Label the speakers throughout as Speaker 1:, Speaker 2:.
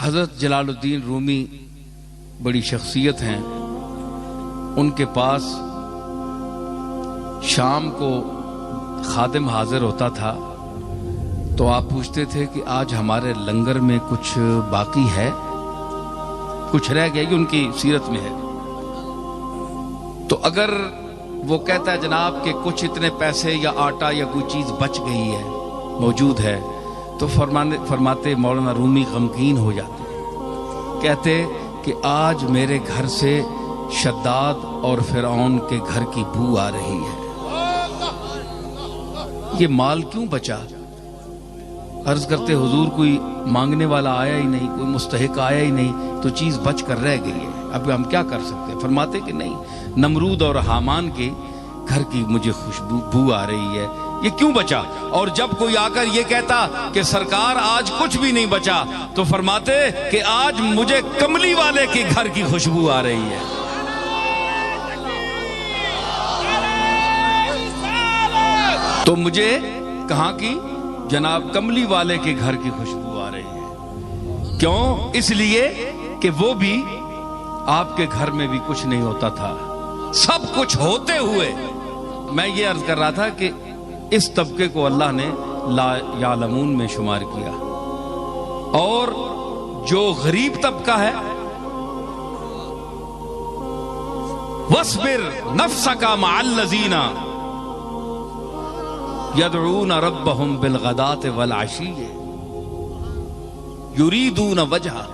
Speaker 1: حضرت جلال الدین رومی بڑی شخصیت ہیں. ان کے پاس شام کو خادم حاضر ہوتا تھا تو آپ پوچھتے تھے کہ آج ہمارے لنگر میں کچھ باقی ہے, کچھ رہ گیا. یہ ان کی سیرت میں ہے. تو اگر وہ کہتا ہے جناب کہ کچھ اتنے پیسے یا آٹا یا کوئی چیز بچ گئی ہے, موجود ہے, تو فرماتے مولانا رومی غمگین ہو جاتے, کہتے کہ آج میرے گھر سے شداد اور فرعون کے گھر کی بو آ رہی ہے. یہ مال کیوں بچا؟ عرض کرتے حضور کوئی مانگنے والا آیا ہی نہیں, کوئی مستحق آیا ہی نہیں, تو چیز بچ کر رہ گئی ہے, اب ہم کیا کر سکتے ہیں؟ فرماتے کہ نہیں, نمرود اور حامان کے گھر کی مجھے بو آ رہی ہے, یہ کیوں بچا؟ اور جب کوئی آ کر یہ کہتا کہ سرکار آج کچھ بھی نہیں بچا, تو فرماتے کہ آج مجھے کملی والے کے گھر کی خوشبو آ رہی ہے. تو مجھے کہاں کی؟ جناب کملی والے کے گھر کی خوشبو آ رہی ہے. کیوں؟ اس لیے کہ وہ بھی آپ کے گھر میں بھی کچھ نہیں ہوتا تھا, سب کچھ ہوتے ہوئے. میں یہ عرض کر رہا تھا کہ اس طبقے کو اللہ نے لا یعلمون میں شمار کیا, اور جو غریب طبقہ ہے وَاصْبِرْ نَفْسَكَ مَعَ الَّذِينَ يَدْعُونَ رَبَّهُمْ بِالْغَدَاةِ وَالْعَشِيِّ يُرِيدُونَ وَجْهَهُ.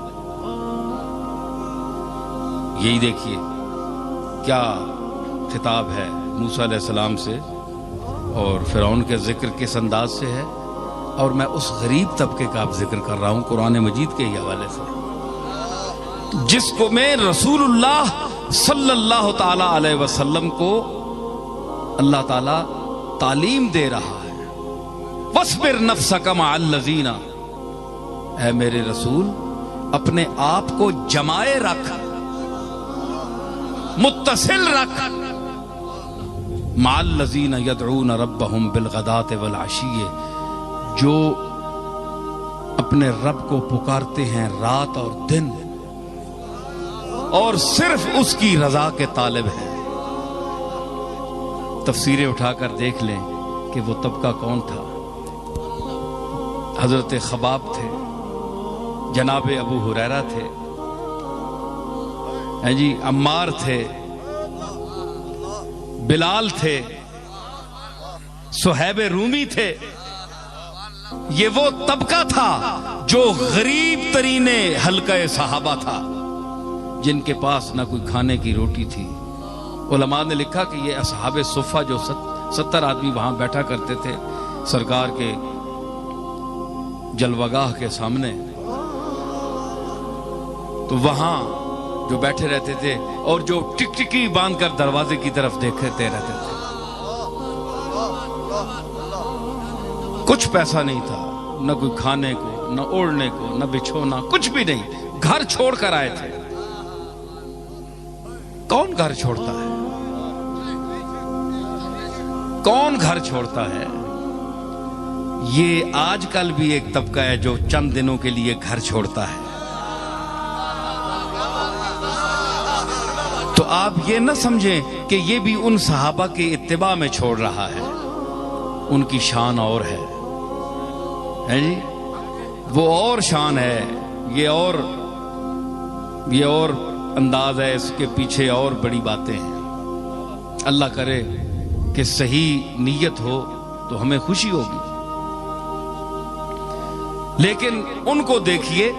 Speaker 1: یہی دیکھیے کیا خطاب ہے موسیٰ علیہ السلام سے, اور فرعون کے ذکر کس انداز سے ہے, اور میں اس غریب طبقے کا اب ذکر کر رہا ہوں قرآن مجید کے ہی حوالے سے, جس کو میں رسول اللہ صلی اللہ تعالی علیہ وسلم کو اللہ تعالی تعلیم دے رہا ہے. وَاصْبِرْ نَفْسَكَ مَعَ الَّذِينَ, اے میرے رسول اپنے آپ کو جمائے رکھ, متصل رکھ, مَعَ الَّذِينَ يَدْعُونَ رَبَّهُمْ بِالْغَدَاةِ وَالْعَشِيِّ, جو اپنے رب کو پکارتے ہیں رات اور دن, اور صرف اس کی رضا کے طالب ہیں. تفسیریں اٹھا کر دیکھ لیں کہ وہ طبقہ کون تھا. حضرت خباب تھے, جناب ابو ہریرہ تھے, جی عمار تھے, بلال تھے, صہیب رومی تھے. یہ وہ طبقہ تھا جو غریب ترین حلقہ صحابہ تھا, جن کے پاس نہ کوئی کھانے کی روٹی تھی. علماء نے لکھا کہ یہ اصحاب صفہ جو 70 آدمی وہاں بیٹھا کرتے تھے سرکار کے جلوگاہ کے سامنے, تو وہاں جو بیٹھے رہتے تھے اور جو ٹکٹکی باندھ کر دروازے کی طرف دیکھتے رہتے تھے. کچھ پیسہ نہیں تھا, نہ کوئی کھانے کو, نہ اوڑھنے کو, نہ بچھونا, کچھ بھی نہیں. گھر چھوڑ کر آئے تھے. کون گھر چھوڑتا ہے؟ کون گھر چھوڑتا ہے؟ یہ آج کل بھی ایک طبقہ ہے جو چند دنوں کے لیے گھر چھوڑتا ہے. تو آپ یہ نہ سمجھیں کہ یہ بھی ان صحابہ کے اتباع میں چھوڑ رہا ہے. ان کی شان اور ہے جی, وہ اور شان ہے, یہ اور انداز ہے, اس کے پیچھے اور بڑی باتیں ہیں. اللہ کرے کہ صحیح نیت ہو تو ہمیں خوشی ہوگی. لیکن ان کو دیکھیے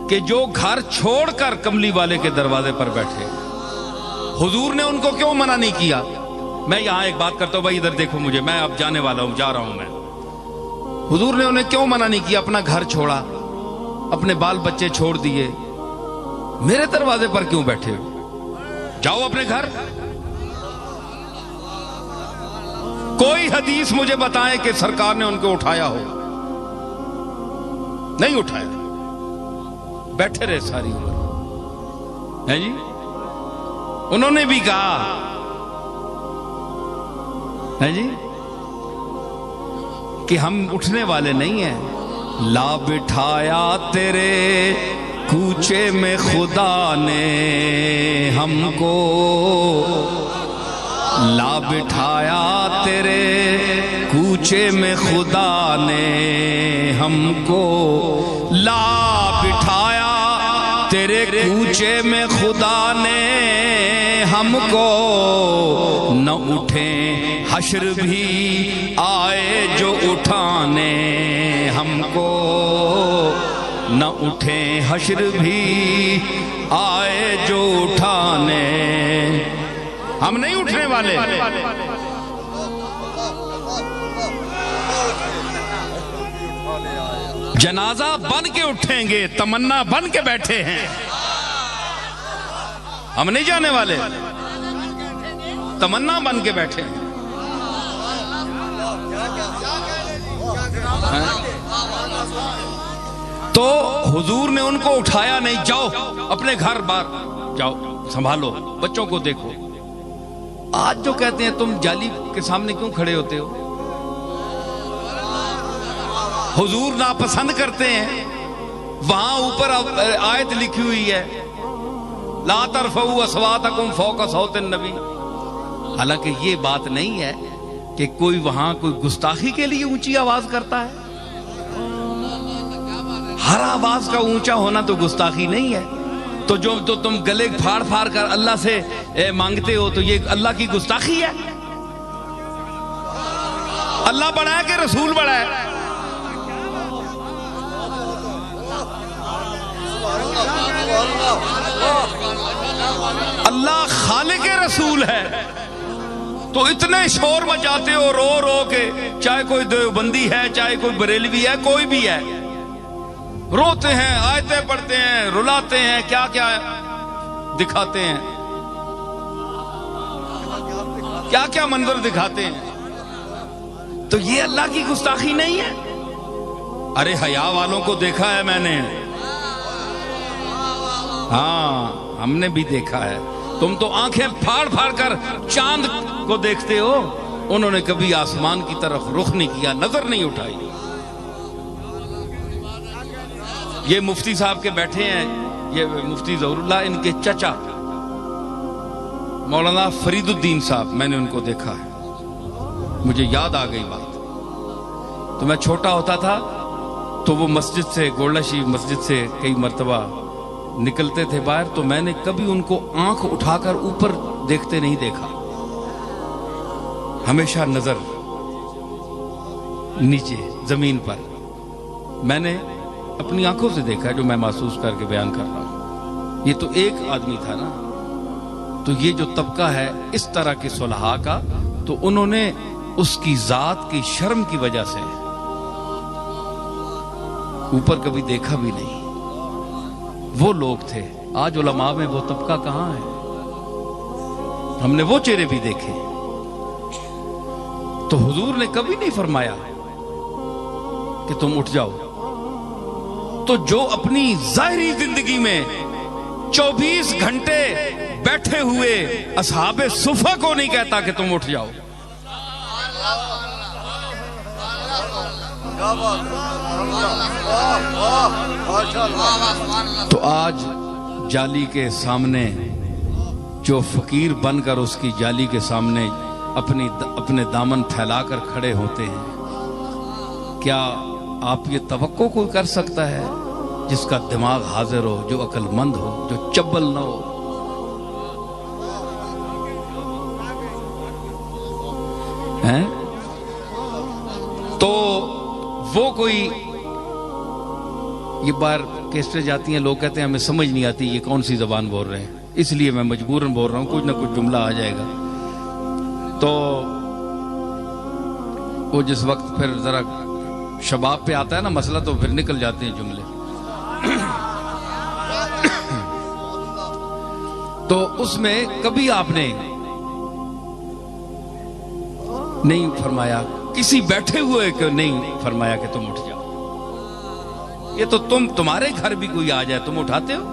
Speaker 1: کہ جو گھر چھوڑ کر کملی والے کے دروازے پر بیٹھے, حضور نے ان کو کیوں منع نہیں کیا؟ میں یہاں ایک بات کرتا ہوں بھائی, ادھر دیکھو مجھے, میں اب جانے والا ہوں, جا رہا ہوں میں. حضور نے انہیں کیوں منع نہیں کیا؟ اپنا گھر چھوڑا, اپنے بال بچے چھوڑ دیے, میرے دروازے پر کیوں بیٹھے ہو؟ جاؤ اپنے گھر. کوئی حدیث مجھے بتائیں کہ سرکار نے ان کو اٹھایا ہو. نہیں اٹھایا, بیٹھے رہے ساری عمر ہے جی. انہوں نے بھی کہا ہے جی کہ ہم اٹھنے والے نہیں ہیں. لا بٹھایا تیرے کوچے میں خدا نے ہم کو لا بٹھایا، تیرے کوچے میں خدا نے ہم کو لا بٹھایا، تیرے کوچے میں خدا نے ہم کو، نہ اٹھیں حشر بھی آئے جو اٹھانے ہم کو، نہ اٹھیں حشر بھی آئے جو اٹھانے، ہم نہیں اٹھنے والے۔ جنازہ بن کے اٹھیں گے، تمنا بن کے بیٹھے ہیں، ہم نہیں جانے والے، تمنا بن کے بیٹھے ہیں۔ تو حضور نے ان کو اٹھایا نہیں، جاؤ اپنے گھر بار جاؤ، سنبھالو بچوں کو دیکھو۔ آج جو کہتے ہیں تم جالی کے سامنے کیوں کھڑے ہوتے ہو؟ حضور ناپسند کرتے ہیں، وہاں اوپر آیت لکھی ہوئی ہے لا ترفعوا اصواتکم فوق صوت النبی، حالانکہ یہ بات نہیں ہے کہ کوئی وہاں کوئی گستاخی کے لیے اونچی آواز کرتا ہے۔ ہر آواز کا اونچا ہونا تو گستاخی نہیں ہے، تو جو تو تم گلے پھاڑ پھاڑ کر اللہ سے مانگتے ہو تو یہ اللہ کی گستاخی ہے؟ اللہ بڑا ہے کہ رسول بڑا ہے؟ اللہ خالق رسول ہے، تو اتنے شور مچاتے ہو رو رو کے، چاہے کوئی دیوبندی ہے، چاہے کوئی بریلوی ہے، کوئی بھی ہے، روتے ہیں، آیتیں پڑھتے ہیں، رلاتے ہیں، کیا کیا دکھاتے ہیں، کیا کیا منظر دکھاتے ہیں، تو یہ اللہ کی گستاخی نہیں ہے؟ ارے حیا والوں کو دیکھا ہے میں نے، ہاں ہم نے بھی دیکھا ہے، تم تو آنکھیں پھاڑ پھاڑ کر چاند کو دیکھتے ہو، انہوں نے کبھی آسمان کی طرف رخ نہیں کیا، نظر نہیں اٹھائی۔ یہ مفتی صاحب کے بیٹھے ہیں، یہ مفتی ظہور اللہ، ان کے چچا مولانا فرید الدین صاحب، میں نے ان کو دیکھا ہے، مجھے یاد آ گئی بات۔ تو میں چھوٹا ہوتا تھا تو وہ مسجد سے، گولڈا شریف مسجد سے کئی مرتبہ نکلتے تھے باہر، تو میں نے کبھی ان کو آنکھ اٹھا کر اوپر دیکھتے نہیں دیکھا، ہمیشہ نظر نیچے زمین پر۔ میں نے اپنی آنکھوں سے دیکھا جو میں محسوس کر کے بیان کر رہا ہوں۔ یہ تو ایک آدمی تھا نا، تو یہ جو طبقہ ہے اس طرح کے صلحاء کا، تو انہوں نے اس کی ذات کی شرم کی وجہ سے اوپر کبھی دیکھا بھی نہیں۔ وہ لوگ تھے، آج علماء میں وہ طبقہ کہاں ہے؟ ہم نے وہ چہرے بھی دیکھے۔ تو حضور نے کبھی نہیں فرمایا کہ تم اٹھ جاؤ، تو جو اپنی ظاہری زندگی میں 24 گھنٹے بیٹھے ہوئے اصحاب صفہ کو نہیں کہتا کہ تم اٹھ جاؤ۔ تو آج جالی کے سامنے جو فقیر بن کر اس کی جالی کے سامنے اپنے دامن پھیلا کر کھڑے ہوتے ہیں، کیا آپ یہ توقع کوئی کر سکتا ہے جس کا دماغ حاضر ہو، جو عقل مند ہو، جو چبل نہ ہو؟ تو وہ کوئی یہ بار کیسٹیں جاتی ہیں، لوگ کہتے ہیں ہمیں سمجھ نہیں آتی یہ کون سی زبان بول رہے ہیں، اس لیے میں مجبوراً بول رہا ہوں، کچھ نہ کچھ جملہ آ جائے گا۔ تو وہ جس وقت پھر ذرا شباب پہ آتا ہے نا مسئلہ، تو پھر نکل جاتے ہیں جملے۔ تو اس میں کبھی آپ نے نہیں فرمایا، کسی بیٹھے ہوئے کو نہیں فرمایا کہ تم اٹھ جاؤ۔ یہ تو تمہارے گھر بھی کوئی آ جائے تم اٹھاتے ہو؟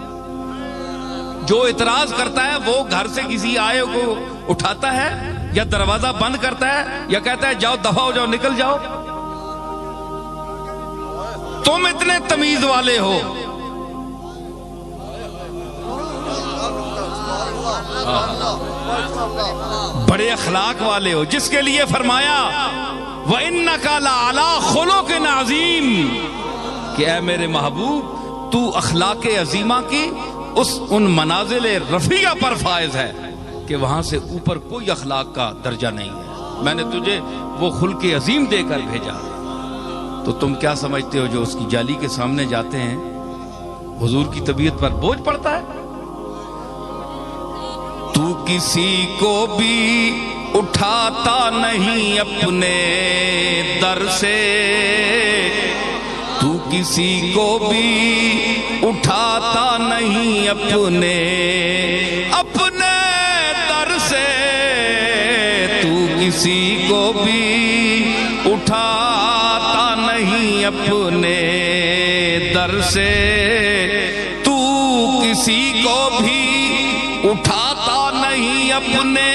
Speaker 1: جو اعتراض کرتا ہے وہ گھر سے کسی آئے کو اٹھاتا ہے یا دروازہ بند کرتا ہے یا کہتا ہے جاؤ دفع ہو جاؤ نکل جاؤ؟ تم اتنے تمیز والے ہو بڑے اخلاق والے ہو، جس کے لیے فرمایا وَإِنَّكَ لَعَلَىٰ خُلُقٍ عَظِيمٍ کہ اے میرے محبوب تو اخلاق عظیمہ کی ان منازل رفیع پر فائز ہے کہ وہاں سے اوپر کوئی اخلاق کا درجہ نہیں ہے. میں نے تجھے وہ خلق عظیم دے کر بھیجا. تو تم کیا سمجھتے ہو جو اس کی جالی کے سامنے جاتے ہیں حضور کی طبیعت پر بوجھ پڑتا ہے؟ تو کسی کو بھی اٹھاتا نہیں اپنے در سے، تو کسی کو بھی اٹھاتا نہیں اپنے در سے، تو کسی کو بھی اٹھاتا نہیں اپنے در سے، تو کسی کو بھی اٹھاتا نہیں اپنے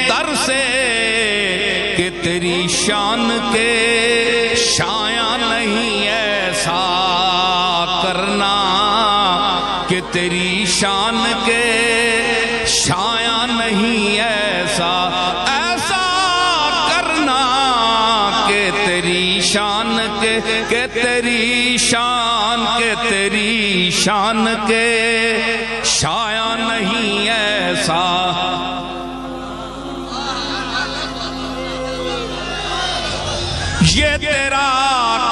Speaker 1: در سے کہ تیری شان کے شایع نہیں ایسا کرنا، کہ تیری شان کے شایع نہیں ایسا کرنا، کہ تیری شان کے تیری شان کے شایع نہیں ایسا. یہ تیرا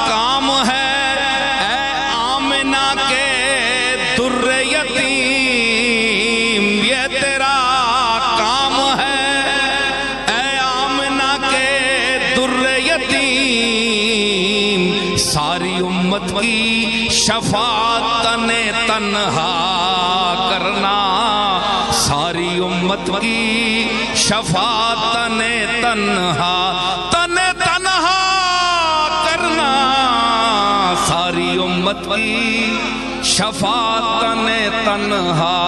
Speaker 1: کام ہے اے آمنہ کے در یتیم، یہ تیرا کام ہے اے آمنہ کے در یتیم، ساری امت کی شفاعت تنہا کرنا، ساری امت کی شفاعت تنہا کرنا، ساری امت کی شفاعت تنہا